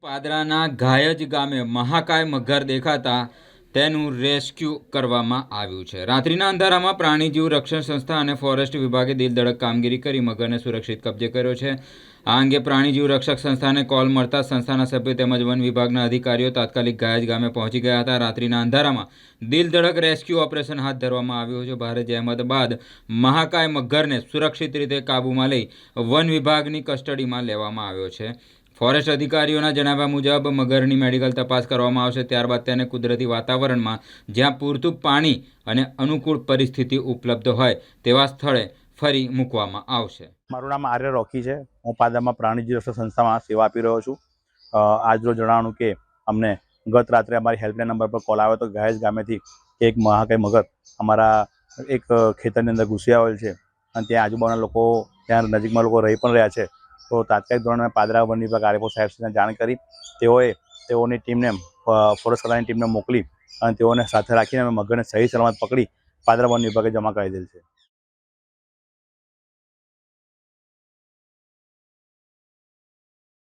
પાદરાના ઘાયજ ગામે મહાકાય મગર દેખાતા તેનું રેસ્ક્યુ કરવામાં આવ્યું છે। રાત્રિના અંધારામાં પ્રાણીજીવ રક્ષણ સંસ્થા અને ફોરેસ્ટ વિભાગે દિલધડક કામગીરી કરી મગરને સુરક્ષિત કબજે કર્યો છે। આ અંગે પ્રાણીજીવ રક્ષક સંસ્થાને કોલ મળતા સંસ્થાના સભ્યો તેમજ વન વિભાગના અધિકારીઓ તાત્કાલિક ઘાયજ ગામે પહોંચી ગયા હતા। રાત્રિના અંધારામાં દિલધડક રેસ્ક્યુ ઓપરેશન હાથ ધરવામાં આવ્યું છે। ભારે જહેમત બાદ મહાકાય મગરને સુરક્ષિત રીતે કાબૂમાં લઈ વન વિભાગની કસ્ટડીમાં લેવામાં આવ્યો છે। ફોરેસ્ટ અધિકારીઓના જણાવ્યા મુજબ મગરની મેડિકલ તપાસ કરવામાં આવશે, ત્યારબાદ તેને કુદરતી વાતાવરણમાં જ્યાં પૂરતું પાણી અને અનુકૂળ પરિસ્થિતિ ઉપલબ્ધ હોય તેવા સ્થળે ફરી મૂકવામાં આવશે। મારું નામ આર્ય રોકી છે। હું પાદરામાં પ્રાણીજીવ રક્ષક સંસ્થામાં સેવા આપી રહ્યો છું। આજરોજ જણાવવાનું કે અમને ગત રાત્રે અમારી હેલ્પલાઇન નંબર પર કોલ આવ્યો હતો ઘાયજ ગામેથી કે એક મહાકાય મગર અમારા એક ખેતરની અંદર ઘૂસી આવેલ છે અને ત્યાં આજુબાજુના લોકો ત્યાં નજીકમાં લોકો રહી પણ રહ્યા છે। તો તાત્કાલિક ધોરણે પાદરા વન વિભાગ આરએફઓ સાહેબને જાણ કરી તેઓની ટીમને ફોરેસ્ટ ખાતાની ટીમને મોકલી અને તેઓને સાથે રાખીને અમે મગરને સહી સલામત પકડી પાદરા વન વિભાગે જમા કરી દીધેલ છે।